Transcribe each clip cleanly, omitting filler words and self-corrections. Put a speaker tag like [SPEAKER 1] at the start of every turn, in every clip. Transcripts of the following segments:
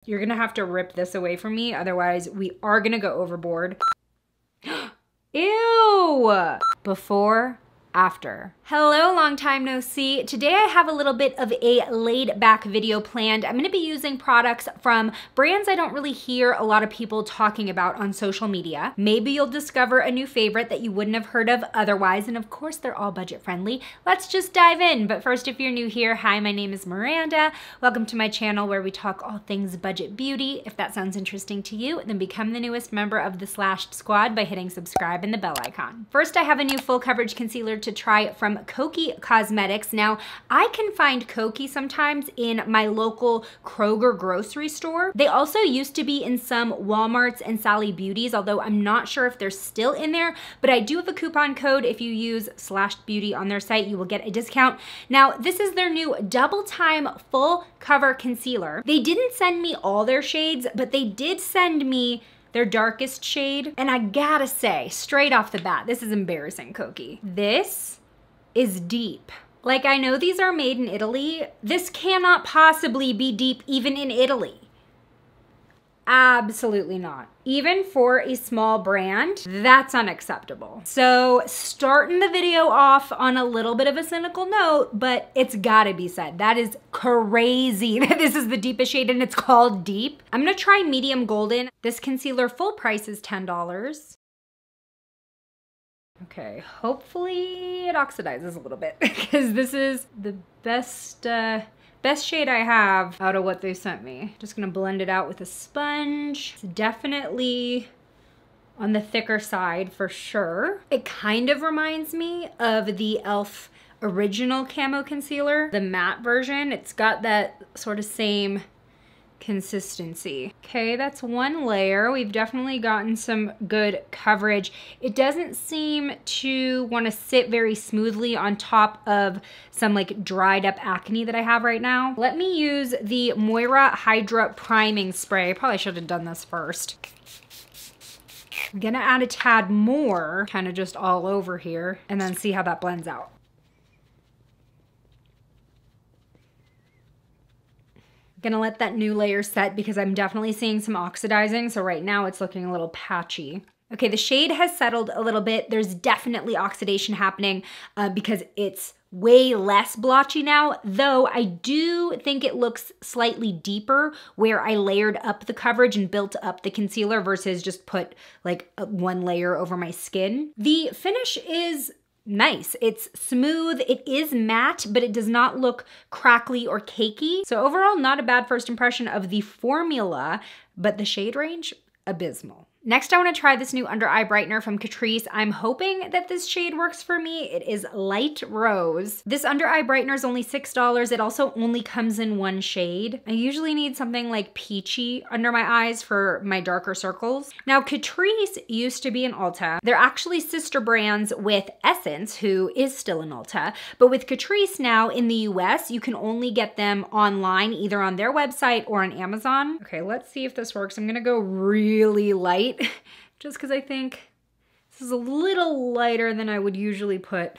[SPEAKER 1] You're gonna have to rip this away from me, otherwise we are gonna go overboard. Ew! Before, after. Hello, long time no see. Today I have a little bit of a laid back video planned. I'm gonna be using products from brands I don't really hear a lot of people talking about on social media. Maybe you'll discover a new favorite that you wouldn't have heard of otherwise, and of course they're all budget friendly. Let's just dive in. But first, if you're new here, hi, my name is Miranda. Welcome to my channel where we talk all things budget beauty. If that sounds interesting to you, then become the newest member of the Slashed Squad by hitting subscribe and the bell icon. First, I have a new full coverage concealer to try from Kosi Cosmetics. Now, I can find Kosi sometimes in my local Kroger grocery store. They also used to be in some Walmarts and Sally Beauties, although I'm not sure if they're still in there, but I do have a coupon code. If you use Slashed Beauty on their site, you will get a discount. Now, this is their new Double Time Full Cover Concealer. They didn't send me all their shades, but they did send me their darkest shade. And I gotta say, straight off the bat, this is embarrassing, Kosi. This is deep. Like, I know these are made in Italy. This cannot possibly be deep even in Italy. Absolutely not. Even for a small brand, that's unacceptable. So starting the video off on a little bit of a cynical note, but it's gotta be said. That is crazy that this is the deepest shade and it's called deep. I'm gonna try medium golden. This concealer full price is $10. Okay, hopefully it oxidizes a little bit because this is the best shade I have out of what they sent me. Just gonna blend it out with a sponge. It's definitely on the thicker side for sure. It kind of reminds me of the e.l.f. original camo concealer, the matte version. It's got that sort of same consistency. Okay, that's one layer. We've definitely gotten some good coverage. It doesn't seem to want to sit very smoothly on top of some like dried up acne that I have right now. Let me use the Moira Hydra Priming Spray. I probably should have done this first. I'm gonna add a tad more, kind of just all over here, and then see how that blends out. Gonna let that new layer set because I'm definitely seeing some oxidizing. So right now it's looking a little patchy. Okay, the shade has settled a little bit. There's definitely oxidation happening because it's way less blotchy now, though I do think it looks slightly deeper where I layered up the coverage and built up the concealer versus just put like one layer over my skin. The finish is nice. It's smooth. It is matte, but it does not look crackly or cakey. So overall, not a bad first impression of the formula, but the shade range, abysmal. Next, I want to try this new under eye brightener from Catrice. I'm hoping that this shade works for me. It is Light Rose. This under eye brightener is only $6. It also only comes in one shade. I usually need something like peachy under my eyes for my darker circles. Now, Catrice used to be in Ulta. They're actually sister brands with Essence, who is still in Ulta. But with Catrice now in the US, you can only get them online, either on their website or on Amazon. Okay, let's see if this works. I'm gonna go really light, just because I think this is a little lighter than I would usually put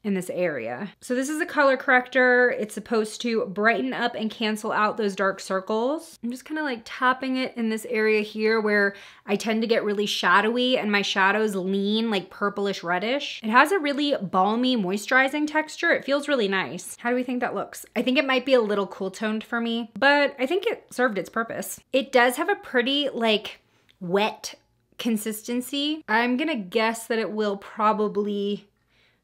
[SPEAKER 1] in this area. So this is a color corrector. It's supposed to brighten up and cancel out those dark circles. I'm just kind of like tapping it in this area here where I tend to get really shadowy and my shadows lean like purplish reddish. It has a really balmy moisturizing texture. It feels really nice. How do we think that looks? I think it might be a little cool toned for me, but I think it served its purpose. It does have a pretty like wet consistency. I'm gonna guess that it will probably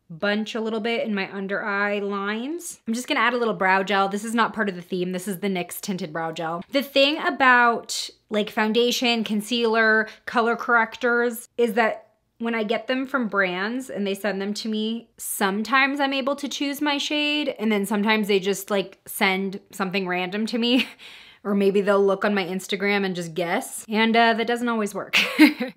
[SPEAKER 1] bunch a little bit in my under eye lines. I'm just gonna add a little brow gel. This is not part of the theme. This is the NYX tinted brow gel. The thing about like foundation, concealer, color correctors is that when I get them from brands and they send them to me, sometimes I'm able to choose my shade and then sometimes they just like send something random to me. Or maybe they'll look on my Instagram and just guess. And that doesn't always work.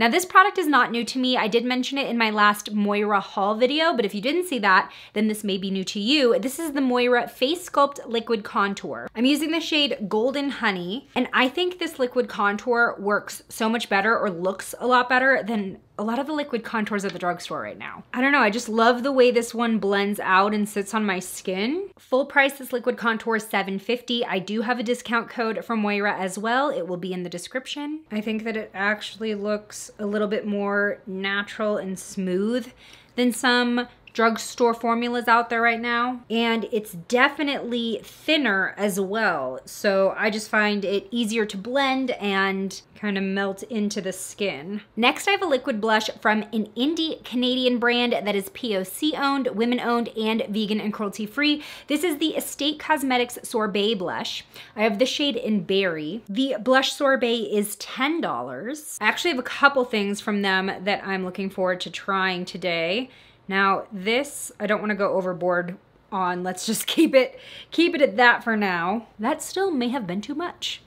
[SPEAKER 1] Now this product is not new to me. I did mention it in my last Moira haul video, but if you didn't see that, then this may be new to you. This is the Moira Face Sculpt Liquid Contour. I'm using the shade Golden Honey, and I think this liquid contour works so much better or looks a lot better than a lot of the liquid contours at the drugstore right now. I don't know, I just love the way this one blends out and sits on my skin. Full price, this liquid contour is $7.50. I do have a discount code from Moira as well. It will be in the description. I think that it actually looks a little bit more natural and smooth than some drugstore formulas out there right now. And it's definitely thinner as well. So I just find it easier to blend and kind of melt into the skin. Next, I have a liquid blush from an indie Canadian brand that is POC owned, women owned, and vegan and cruelty free. This is the Estate Cosmetics Sorbet blush. I have the shade in Berry. The blush sorbet is $10. I actually have a couple things from them that I'm looking forward to trying today. Now this, I don't want to go overboard on. Let's just keep it at that for now. That still may have been too much.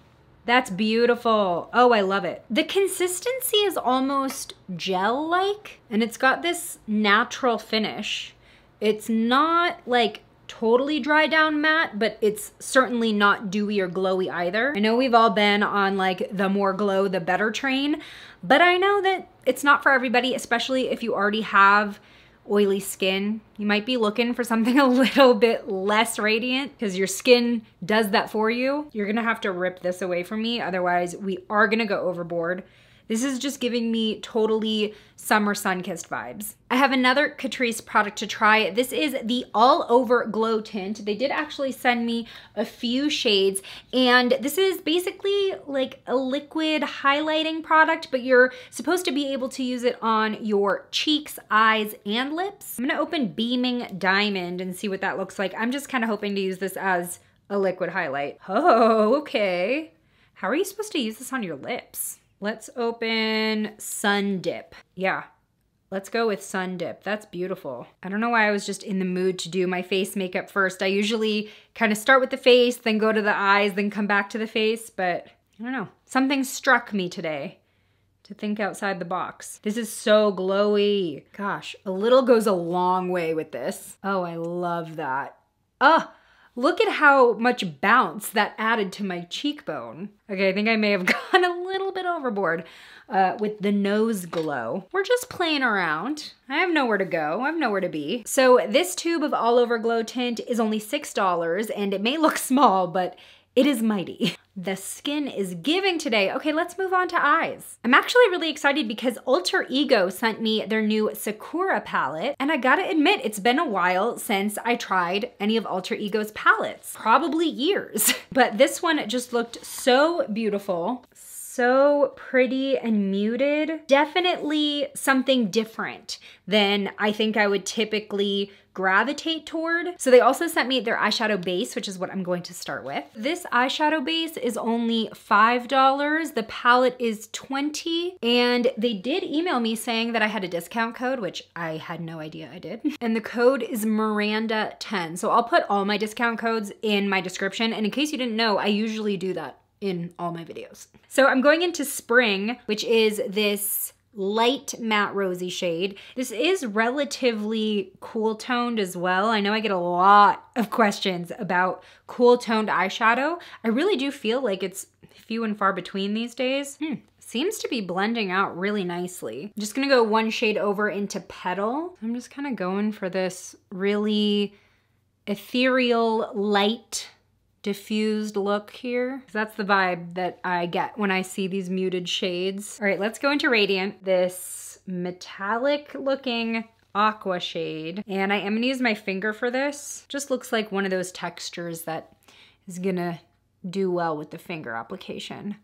[SPEAKER 1] That's beautiful. Oh, I love it. The consistency is almost gel-like, and it's got this natural finish. It's not like totally dry down matte, but it's certainly not dewy or glowy either. I know we've all been on like the more glow, the better train, but I know that it's not for everybody, especially if you already have oily skin. You might be looking for something a little bit less radiant because your skin does that for you. You're gonna have to rip this away from me, otherwise we are gonna go overboard. This is just giving me totally summer sun-kissed vibes. I have another Catrice product to try. This is the All Over Glow Tint. They did actually send me a few shades, and this is basically like a liquid highlighting product, but you're supposed to be able to use it on your cheeks, eyes, and lips. I'm gonna open Beaming Diamond and see what that looks like. I'm just kind of hoping to use this as a liquid highlight. Oh, okay. How are you supposed to use this on your lips? Let's open Sun Dip. Yeah, let's go with Sun Dip. That's beautiful. I don't know why I was just in the mood to do my face makeup first. I usually kind of start with the face, then go to the eyes, then come back to the face, but I don't know. Something struck me today to think outside the box. This is so glowy. Gosh, a little goes a long way with this. Oh, I love that. Oh, look at how much bounce that added to my cheekbone. Okay, I think I may have gone a little bit overboard with the nose glow. We're just playing around. I have nowhere to go. I have nowhere to be. So this tube of All Over Glow Tint is only $6, and it may look small, but it is mighty. The skin is giving today. Okay, let's move on to eyes. I'm actually really excited because Alter Ego sent me their new Sakura palette, and I gotta admit, it's been a while since I tried any of Alter Ego's palettes. Probably years. But this one just looked so beautiful. So pretty and muted. Definitely something different than I think I would typically gravitate toward. So they also sent me their eyeshadow base, which is what I'm going to start with. This eyeshadow base is only $5. The palette is $20. And they did email me saying that I had a discount code, which I had no idea I did. And the code is Miranda10. So I'll put all my discount codes in my description. And in case you didn't know, I usually do that in all my videos. So I'm going into Spring, which is this light matte rosy shade. This is relatively cool toned as well. I know I get a lot of questions about cool toned eyeshadow. I really do feel like it's few and far between these days. Seems to be blending out really nicely. I'm just gonna go one shade over into Petal. I'm just kind of going for this really ethereal, light, diffused look here. That's the vibe that I get when I see these muted shades. All right, let's go into Radiant. This metallic looking aqua shade. And I am gonna use my finger for this. Just looks like one of those textures that is gonna do well with the finger application.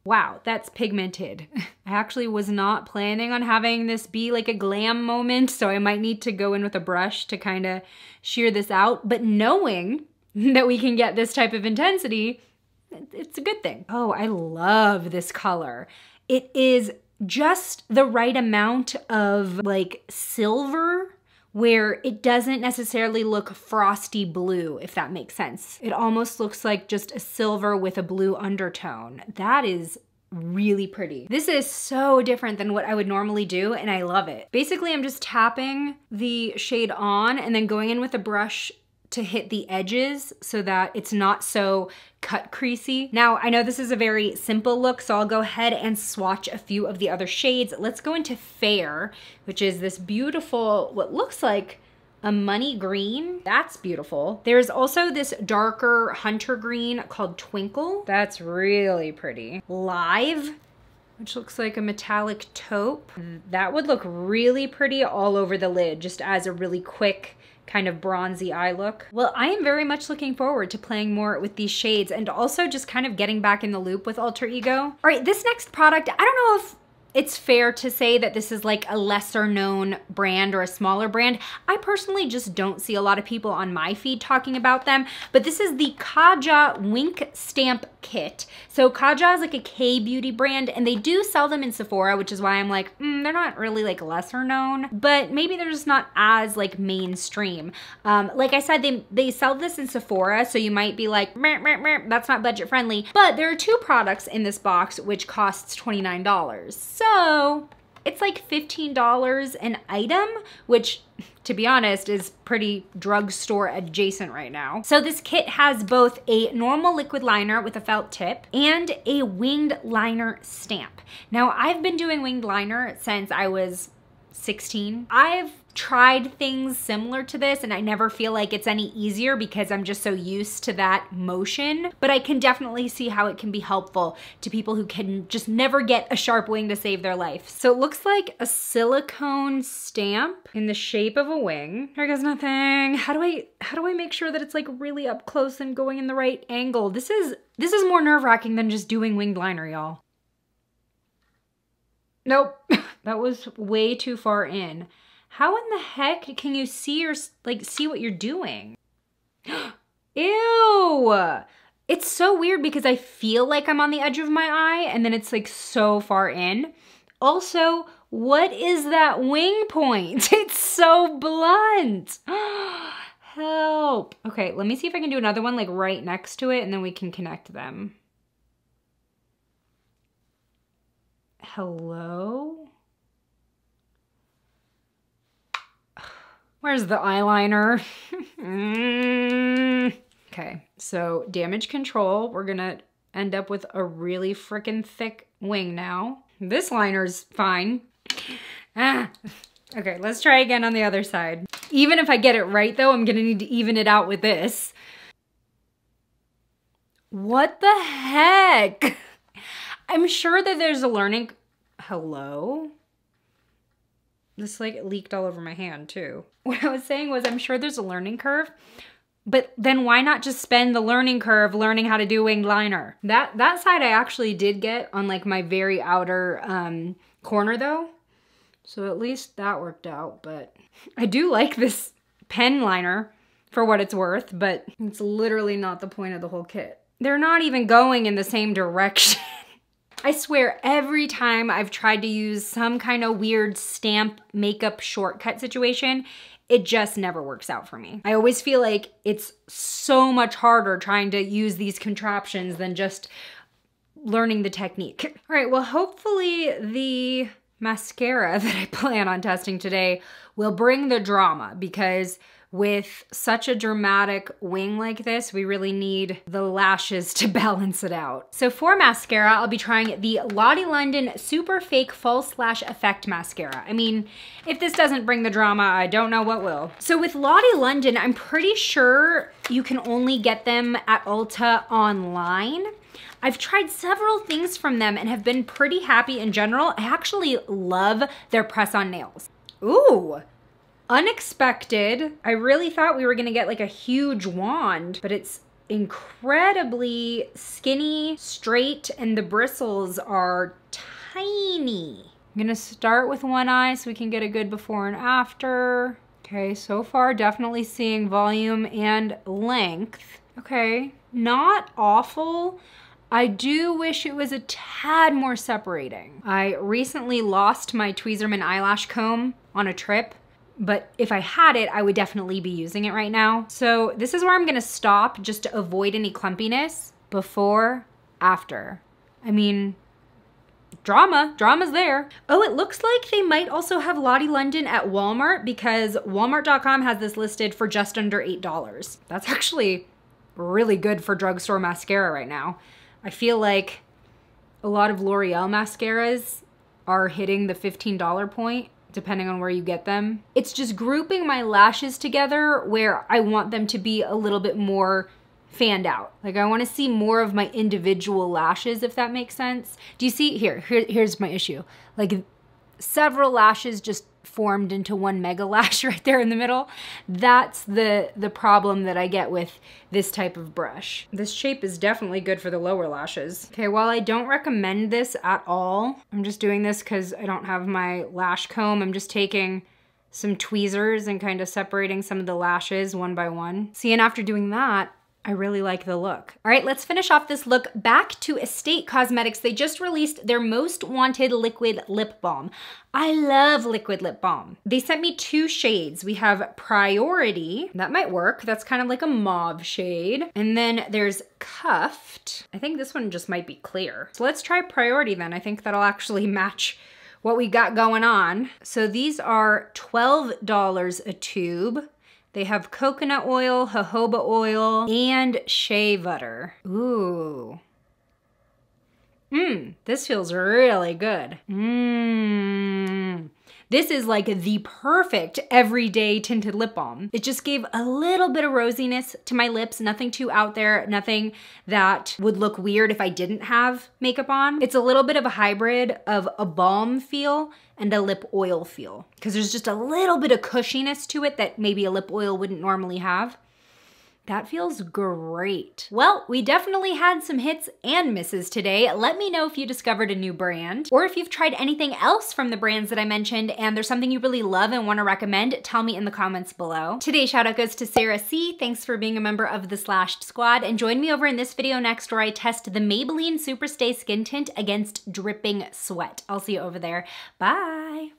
[SPEAKER 1] Wow, that's pigmented. I actually was not planning on having this be like a glam moment, so I might need to go in with a brush to kind of sheer this out. But knowing that we can get this type of intensity, it's a good thing. Oh, I love this color. It is just the right amount of like silver where it doesn't necessarily look frosty blue, if that makes sense. It almost looks like just a silver with a blue undertone. That is really pretty. This is so different than what I would normally do, and I love it. Basically, I'm just tapping the shade on and then going in with a brush to hit the edges so that it's not so cut creasy. Now, I know this is a very simple look, so I'll go ahead and swatch a few of the other shades. Let's go into Fair, which is this beautiful, what looks like a money green. That's beautiful. There's also this darker hunter green called Twinkle. That's really pretty. Live, which looks like a metallic taupe. That would look really pretty all over the lid, just as a really quick kind of bronzy eye look. Well, I am very much looking forward to playing more with these shades and also just kind of getting back in the loop with Alter Ego. All right, this next product, I don't know if it's fair to say that this is like a lesser known brand or a smaller brand. I personally just don't see a lot of people on my feed talking about them, but this is the Kaja Wink Stamp Kit. So Kaja is like a K-beauty brand and they do sell them in Sephora, which is why I'm like, they're not really like lesser known, but maybe they're just not as like mainstream. Like I said, they sell this in Sephora, so you might be like, meh, meh, meh, that's not budget friendly, but there are 2 products in this box which costs $29. So it's like $15 an item, which to be honest is pretty drugstore adjacent right now. So this kit has both a normal liquid liner with a felt tip and a winged liner stamp. Now I've been doing winged liner since I was 16. I've tried things similar to this and I never feel like it's any easier because I'm just so used to that motion, but I can definitely see how it can be helpful to people who can just never get a sharp wing to save their life. So it looks like a silicone stamp in the shape of a wing. There goes nothing. How do I make sure that it's like really up close and going in the right angle? This is more nerve-wracking than just doing winged liner, y'all. Nope, that was way too far in. How in the heck can you see or like see what you're doing? Ew! It's so weird because I feel like I'm on the edge of my eye and then it's like so far in. Also, what is that wing point? It's so blunt. Help. Okay, let me see if I can do another one like right next to it and then we can connect them. Hello? Where's the eyeliner? Okay, so damage control. We're gonna end up with a really freaking thick wing now. This liner's fine. Okay, let's try again on the other side. Even if I get it right though, I'm gonna need to even it out with this. What the heck? I'm sure that there's a learning. Hello? This like leaked all over my hand too. What I was saying was I'm sure there's a learning curve, but then why not just spend the learning curve learning how to do winged liner? That side I actually did get on like my very outer corner though. So at least that worked out, but I do like this pen liner for what it's worth, but it's literally not the point of the whole kit. They're not even going in the same direction. I swear every time I've tried to use some kind of weird stamp makeup shortcut situation, it just never works out for me. I always feel like it's so much harder trying to use these contraptions than just learning the technique. All right, well, hopefully the mascara that I plan on testing today will bring the drama because with such a dramatic wing like this, we really need the lashes to balance it out. So for mascara, I'll be trying the Lottie London Super Fake False Lash Effect Mascara. I mean, if this doesn't bring the drama, I don't know what will. So with Lottie London, I'm pretty sure you can only get them at Ulta online. I've tried several things from them and have been pretty happy in general. I actually love their press-on nails. Ooh. Unexpected. I really thought we were gonna get like a huge wand, but it's incredibly skinny, straight, and the bristles are tiny. I'm gonna start with one eye so we can get a good before and after. Okay, so far definitely seeing volume and length. Okay, not awful. I do wish it was a tad more separating. I recently lost my Tweezerman eyelash comb on a trip, but if I had it, I would definitely be using it right now. So this is where I'm gonna stop just to avoid any clumpiness. Before, after. I mean, Drama's there. Oh, it looks like they might also have Lottie London at Walmart because Walmart.com has this listed for just under $8. That's actually really good for drugstore mascara right now. I feel like a lot of L'Oreal mascaras are hitting the $15 point, depending on where you get them. It's just grouping my lashes together where I want them to be a little bit more fanned out. Like I want to see more of my individual lashes, if that makes sense. Do you see? Here's my issue. Like several lashes just formed into one mega lash right there in the middle. That's the problem that I get with this type of brush. This shape is definitely good for the lower lashes. Okay, while I don't recommend this at all, I'm just doing this because I don't have my lash comb. I'm just taking some tweezers and kind of separating some of the lashes one by one. See, and after doing that, I really like the look. All right, let's finish off this look. Back to Estate Cosmetics. They just released their most wanted liquid lip balm. I love liquid lip balm. They sent me 2 shades. We have Priority. That might work. That's kind of like a mauve shade. And then there's Cuffed. I think this one just might be clear. So let's try Priority then. I think that'll actually match what we got going on. So these are $12 a tube. They have coconut oil, jojoba oil, and shea butter. Ooh. This feels really good. This is like the perfect everyday tinted lip balm. It just gave a little bit of rosiness to my lips, nothing too out there, nothing that would look weird if I didn't have makeup on. It's a little bit of a hybrid of a balm feel and a lip oil feel, because there's just a little bit of cushiness to it that maybe a lip oil wouldn't normally have. That feels great. Well, we definitely had some hits and misses today. Let me know if you discovered a new brand or if you've tried anything else from the brands that I mentioned and there's something you really love and want to recommend, tell me in the comments below. Today's shout out goes to Sarah C. Thanks for being a member of the Slashed Squad, and join me over in this video next where I test the Maybelline Superstay Skin Tint against dripping sweat. I'll see you over there. Bye.